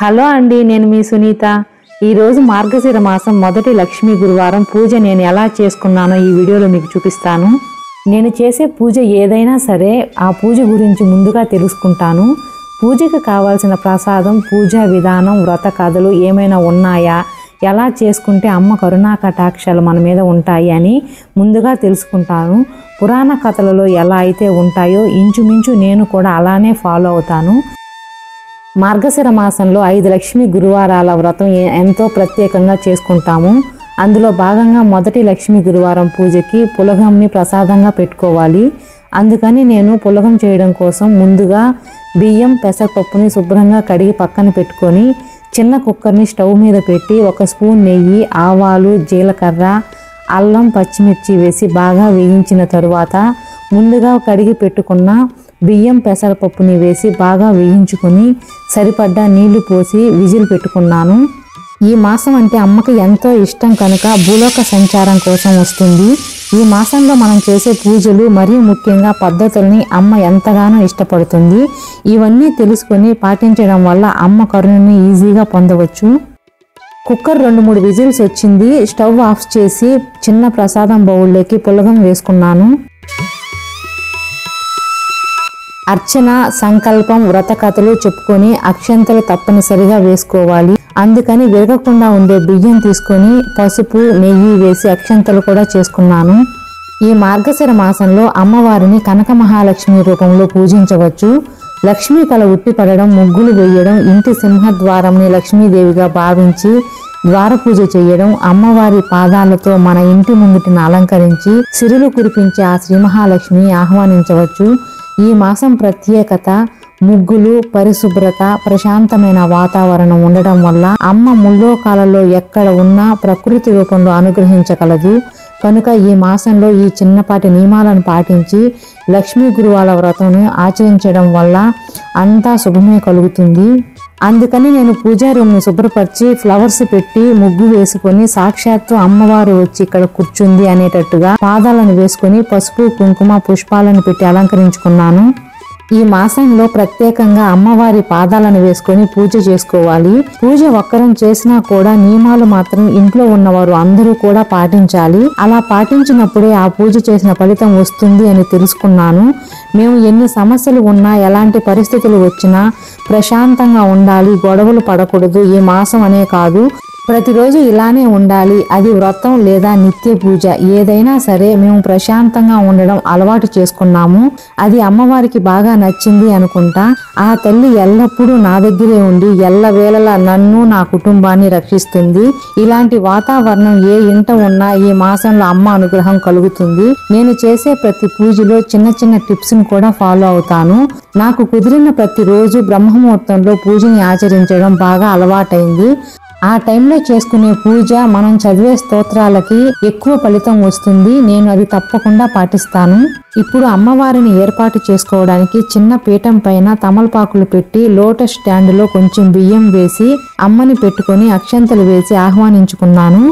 Hello అండి, నేను మీ సునీత. ఈరోజు మార్గశిర మాసం మొదటి లక్ష్మీ గురువారం పూజ నేను ఎలా చేసుకున్నానో ఈ వీడియోలో మీకు చూపిస్తాను. నేను చేసే పూజ ఏదైనా సరే ఆ పూజ గురించి ముందుగా తెలుసుకుంటాను. పూజకు కావాల్సిన ప్రసాదం, పూజా విధానం, వ్రత కథలు ఏమైనా ఉన్నాయా, ఎలా చేసుకుంటే అమ్మ కరుణా కటాక్షాలు మన మీద ఉంటాయి అని ముందుగా తెలుసుకుంటాను. పురాణ కథలలో ఎలా అయితే ఉంటాయో ఇంచుమించు నేను కూడా అలానే ఫాలో అవుతాను. మార్గశిర మాసంలో 5 లక్ష్మీ గురువారాల వ్రతం ఎంతో ప్రత్యేకంగా చేసుకుంటాము. అందులో భాగంగా మొదటి లక్ష్మీ గురువారం పూజకి పులగంని ప్రసాదంగా పెట్టుకోవాలి. అందుకని నేను పులగం చేయడం కోసం ముందుగా బియ్యం, పెసరపప్పుని శుభ్రంగా కడిగి పక్కన పెట్టుకొని చిన్న కుక్కర్ని స్టవ్ మీద పెట్టి 1 స్పూన్ నెయ్యి, ఆవాలు, జీలకర్ర, అల్లం, పచ్చిమిర్చి వేసి బాగా వేయించిన తరువాత ముందుగా కడిగి పెట్టుకున్న బియ్యం, పెసరపప్పుని వేసి బాగా వేయించుకొని సరిపడ్డా నీళ్లు పోసి విజిల్ పెట్టుకున్నాను. ఈ మాసం అంటే అమ్మకి ఎంతో ఇష్టం కనుక భూలోక సంచారం కోసం వస్తుంది. ఈ మాసంలో మనం చేసే పూజలు మరీ ముఖ్యంగా పద్ధతుల్ని అమ్మ ఎంతగానో ఇష్టపడుతుంది. ఇవన్నీ తెలుసుకొని పాటించడం వల్ల అమ్మ కరుణని ఈజీగా పొందవచ్చు. కుక్కర్ 2-3 విజిల్స్ వచ్చింది. స్టవ్ ఆఫ్ చేసి చిన్న ప్రసాదం బౌల్లోకి పులగం వేసుకున్నాను. అర్చన, సంకల్పం, వ్రత కథలు చెప్పుకొని అక్షంతలు తప్పనిసరిగా వేసుకోవాలి. అందుకని విరగకుండా ఉండే బియ్యం తీసుకొని పసుపు, నెయ్యి వేసి అక్షంతలు కూడా చేసుకున్నాను. ఈ మార్గశిర మాసంలో అమ్మవారిని కనక మహాలక్ష్మి రూపంలో పూజించవచ్చు. లక్ష్మీ కళ ఉట్టిపడడం, ముగ్గులు వేయడం, ఇంటి సింహద్వారంని లక్ష్మీదేవిగా భావించి ద్వార పూజ చేయడం, అమ్మవారి పాదాలతో మన ఇంటి ముంగిటిని అలంకరించి సిరులు కురిపించే ఆ శ్రీ మహాలక్ష్మిని ఆహ్వానించవచ్చు. ఈ మాసం ప్రత్యేకత ముగ్గులు, పరిశుభ్రత, ప్రశాంతమైన వాతావరణం ఉండడం వల్ల అమ్మ ముల్లోకాలలో ఎక్కడ ఉన్నా ప్రకృతి రూపంలో అనుగ్రహించగలదు. కనుక ఈ మాసంలో ఈ చిన్నపాటి నియమాలను పాటించి లక్ష్మీ గురువాల వ్రతంను ఆచరించడం వల్ల అంతా శుభమే కలుగుతుంది. అందుకని నేను పూజా రూమ్ని శుభ్రపరిచి ఫ్లవర్స్ పెట్టి ముగ్గు వేసుకొని సాక్షాత్తు అమ్మవారు వచ్చి ఇక్కడ కూర్చుంది అనేటట్టుగా పాదాలను వేసుకొని పసుపు, కుంకుమ, పుష్పాలను పెట్టి అలంకరించుకున్నాను. ఈ మాసంలో ప్రత్యేకంగా అమ్మవారి పాదాలను వేసుకొని పూజ చేసుకోవాలి. పూజ ఒక్కరం చేసినా కూడా నియమాలు మాత్రం ఇంట్లో ఉన్నవారు అందరూ కూడా పాటించాలి. అలా పాటించినప్పుడే ఆ పూజ చేసిన ఫలితం వస్తుంది అని తెలుసుకున్నాను. మేము ఎన్ని సమస్యలు ఉన్నా, ఎలాంటి పరిస్థితులు వచ్చినా ప్రశాంతంగా ఉండాలి, గొడవలు పడకూడదు. ఈ మాసం అనే కాదు, ప్రతిరోజు ఇలానే ఉండాలి. అది వ్రతం లేదా నిత్య పూజ ఏదైనా సరే మేము ప్రశాంతంగా ఉండడం అలవాటు చేసుకున్నాము. అది అమ్మవారికి బాగా నచ్చింది అనుకుంటా. ఆ తల్లి ఎల్లప్పుడూ నా దగ్గరే ఉండి ఎల్లవేళలా నన్ను, నా కుటుంబాన్ని రక్షిస్తుంది. ఇలాంటి వాతావరణం ఏ ఇంట ఉన్నా ఈ మాసంలో అమ్మ అనుగ్రహం కలుగుతుంది. నేను చేసే ప్రతి పూజలో చిన్న చిన్న టిప్స్ ను కూడా ఫాలో అవుతాను. నాకు కుదిరిన ప్రతిరోజు బ్రహ్మముహూర్తంలో పూజని ఆచరించడం బాగా అలవాటైంది. ఆ టైంలో చేసుకునే పూజ, మనం చదివే స్తోత్రాలకి ఎక్కువ ఫలితం వస్తుంది. నేను అది తప్పకుండా పాటిస్తాను. ఇప్పుడు అమ్మవారిని ఏర్పాటు చేసుకోవడానికి చిన్న పీఠం పైన తమలపాకులు పెట్టి లోటస్ స్టాండ్లో కొంచెం బియ్యం వేసి అమ్మని పెట్టుకొని అక్షంతలు వేసి ఆహ్వానించుకున్నాను.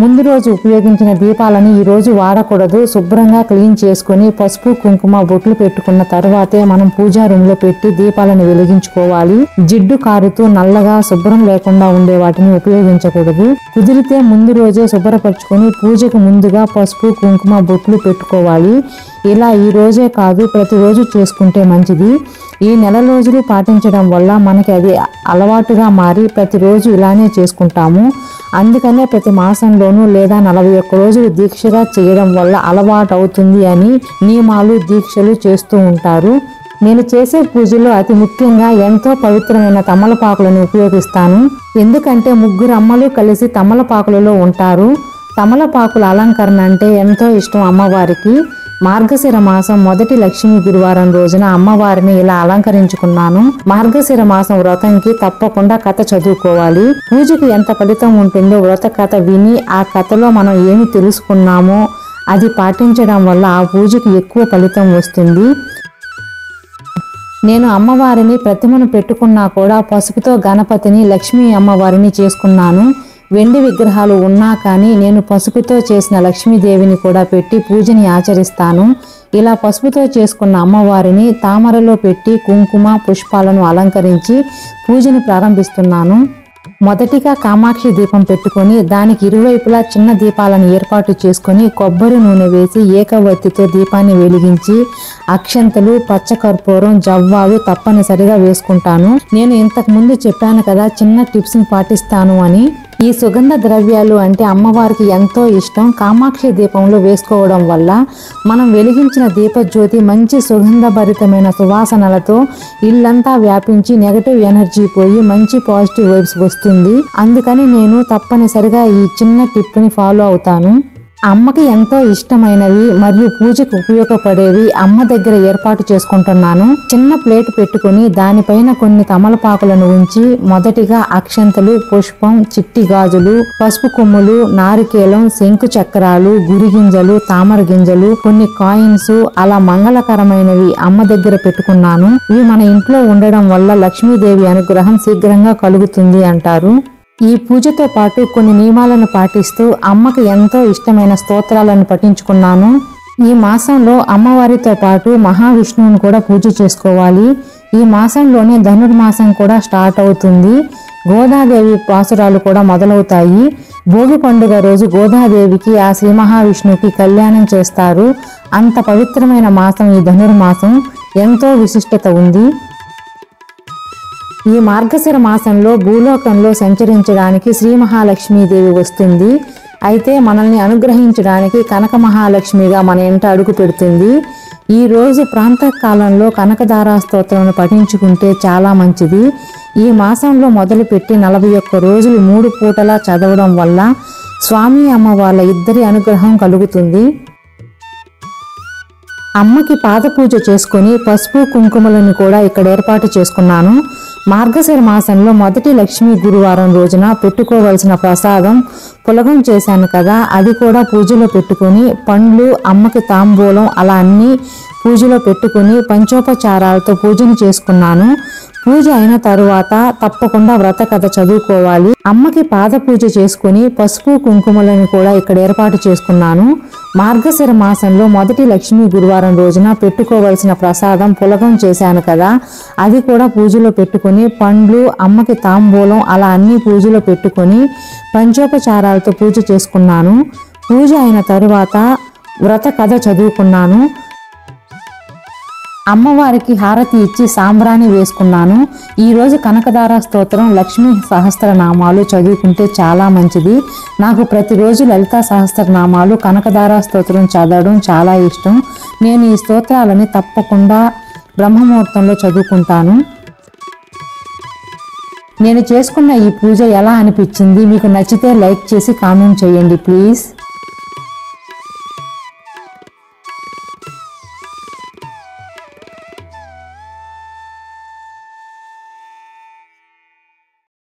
ముందు రోజు ఉపయోగించిన దీపాలను ఈ రోజు వాడకూడదు. శుభ్రంగా క్లీన్ చేసుకుని పసుపు, కుంకుమ బొట్లు పెట్టుకున్న తర్వాతే మనం పూజా రూమ్ లో పెట్టి దీపాలను వెలిగించుకోవాలి. జిడ్డు కారుతూ నల్లగా శుభ్రం లేకుండా ఉండే వాటిని ఉపయోగించకూడదు. కుదిరితే ముందు రోజే శుభ్రపరచుకొని పూజకు ముందుగా పసుపు, కుంకుమ బొట్లు పెట్టుకోవాలి. ఇలా ఈ రోజే కాదు, ప్రతిరోజు చేసుకుంటే మంచిది. ఈ నెల రోజులు పాటించడం వల్ల మనకి అది అలవాటుగా మారి ప్రతిరోజు ఇలానే చేసుకుంటాము. అందుకనే ప్రతి మాసంలోనూ లేదా 41 రోజులు దీక్షగా చేయడం వల్ల అలవాటు అవుతుంది అని నియమాలు, దీక్షలు చేస్తూ ఉంటారు. నేను చేసే పూజలో అతి ముఖ్యంగా ఎంతో పవిత్రమైన తమలపాకులను ఉపయోగిస్తాను. ఎందుకంటే 3 అమ్మలు కలిసి తమలపాకులలో ఉంటారు. తమలపాకుల అలంకరణ అంటే ఎంతో ఇష్టం అమ్మవారికి. మార్గశిర మాసం మొదటి లక్ష్మీ గురువారం రోజున అమ్మవారిని ఇలా అలంకరించుకున్నాను. మార్గశిర మాసం వ్రతంకి తప్పకుండా కథ చదువుకోవాలి. పూజకి ఎంత ఫలితం ఉంటుందో వ్రత కథ విని ఆ కథలో మనం ఏమి తెలుసుకున్నామో అది పాటించడం వల్ల ఆ పూజకి ఎక్కువ ఫలితం వస్తుంది. నేను అమ్మవారిని ప్రతిమను పెట్టుకున్నా కూడా పసుపుతో గణపతిని, లక్ష్మీ అమ్మవారిని చేసుకున్నాను. వెండి విగ్రహాలు ఉన్నా కానీ నేను పసుపుతో చేసిన లక్ష్మీదేవిని కూడా పెట్టి పూజని ఆచరిస్తాను. ఇలా పసుపుతో చేసుకున్న అమ్మవారిని తామరలో పెట్టి కుంకుమ పుష్పాలను అలంకరించి పూజను ప్రారంభిస్తున్నాను. మొదటిగా కామాక్షి దీపం పెట్టుకొని దానికి ఇరువైపులా చిన్న దీపాలను ఏర్పాటు చేసుకొని కొబ్బరి నూనె వేసి ఏకవత్తితో దీపాన్ని వెలిగించి అక్షంతలు, పచ్చకర్పూరం, జవ్వాలు తప్పనిసరిగా వేసుకుంటాను. నేను ఇంతకు ముందు చెప్పాను కదా చిన్న టిప్స్ని పాటిస్తాను అని. ఈ సుగంధ ద్రవ్యాలు అంటే అమ్మవారికి ఎంతో ఇష్టం. కామాక్షి దీపంలో వేసుకోవడం వల్ల మనం వెలిగించిన దీపజ్యోతి మంచి సుగంధభరితమైన సువాసనలతో ఇల్లంతా వ్యాపించి నెగటివ్ ఎనర్జీ పోయి మంచి పాజిటివ్ వైబ్స్ వస్తుంది. అందుకని నేను తప్పనిసరిగా ఈ చిన్న టిప్ని ఫాలో అవుతాను. అమ్మకి ఎంతో ఇష్టమైనవి మరియు పూజకు ఉపయోగపడేవి అమ్మ దగ్గర ఏర్పాటు చేసుకుంటున్నాను. చిన్న ప్లేట్ పెట్టుకుని దానిపైన కొన్ని తమలపాకులను ఉంచి మొదటిగా అక్షంతలు, పుష్పం, చిట్టి గాజులు, పసుపు కొమ్ములు, నారికేలం, శంకు చక్రాలు, గురిగింజలు, తామర గింజలు, కొన్ని కాయిన్స్ అలా మంగళకరమైనవి అమ్మ దగ్గర పెట్టుకున్నాను. ఇవి మన ఇంట్లో ఉండడం వల్ల లక్ష్మీదేవి అనుగ్రహం శీఘ్రంగా కలుగుతుంది అంటారు. ఈ పూజతో పాటు కొన్ని నియమాలను పాటిస్తూ అమ్మకి ఎంతో ఇష్టమైన స్తోత్రాలను పఠించుకున్నాను. ఈ మాసంలో అమ్మవారితో పాటు మహావిష్ణువుని కూడా పూజ చేసుకోవాలి. ఈ మాసంలోనే ధనుర్మాసం కూడా స్టార్ట్ అవుతుంది. గోదాదేవి పాసురాలు కూడా మొదలవుతాయి. భోగి పండుగ రోజు గోదాదేవికి ఆ శ్రీ మహావిష్ణువుకి కళ్యాణం చేస్తారు. అంత పవిత్రమైన మాసం ఈ ధనుర్మాసం. ఎంతో విశిష్టత ఉంది. ఈ మార్గశిర మాసంలో భూలోకంలో సంచరించడానికి శ్రీ మహాలక్ష్మీదేవి వస్తుంది. అయితే మనల్ని అనుగ్రహించడానికి కనక మహాలక్ష్మిగా మన ఇంట అడుగు పెడుతుంది. ఈ రోజు ప్రాంతకాలంలో కనకదారా స్తోత్రాన్ని పఠించుకుంటే చాలా మంచిది. ఈ మాసంలో మొదలుపెట్టి 41 రోజులు 3 పూటలా చదవడం వల్ల స్వామి అమ్మవార్ల ఇద్దరి అనుగ్రహం కలుగుతుంది. అమ్మకి పాదపూజ చేసుకుని పసుపు కుంకుమలను కూడా ఇక్కడ ఏర్పాటు చేసుకున్నాను. మార్గశిర మాసంలో మొదటి లక్ష్మీ గురువారం రోజున పెట్టుకోవలసిన ప్రసాదం పులగం చేశాను కదా, అది కూడా పూజలో పెట్టుకుని పండ్లు, అమ్మకి తాంబూలం అలా అన్ని పూజలో పెట్టుకుని పంచోపచారాలతో పూజను చేసుకున్నాను. పూజ అయిన తరువాత తప్పకుండా వ్రత కథ చదువుకోవాలి. అమ్మకి పాద పూజ చేసుకుని పసుపు కుంకుమలను కూడా ఇక్కడ ఏర్పాటు చేసుకున్నాను. మార్గశిర మాసంలో మొదటి లక్ష్మీ గురువారం రోజున పెట్టుకోవలసిన ప్రసాదం పులగం చేశాను కదా, అది కూడా పూజలో పెట్టుకుని పండ్లు, అమ్మకి తాంబూలం అలా అన్ని పూజలో పెట్టుకుని పంచోపచారాలతో పూజ చేసుకున్నాను. పూజ అయిన తరువాత వ్రత కథ చదువుకున్నాను. అమ్మవారికి హారతి ఇచ్చి సాంబ్రాణి వేసుకున్నాను. ఈరోజు కనకదారా స్తోత్రం, లక్ష్మీ సహస్రనామాలు చదువుకుంటే చాలా మంచిది. నాకు ప్రతిరోజు లలితా సహస్రనామాలు, కనకదారా స్తోత్రం చదవడం చాలా ఇష్టం. నేను ఈ స్తోత్రాలని తప్పకుండా బ్రహ్మముహూర్తంలో చదువుకుంటాను. నేను చేసుకున్న ఈ పూజ ఎలా అనిపించింది? మీకు నచ్చితే లైక్ చేసి కామెంట్ చేయండి ప్లీజ్.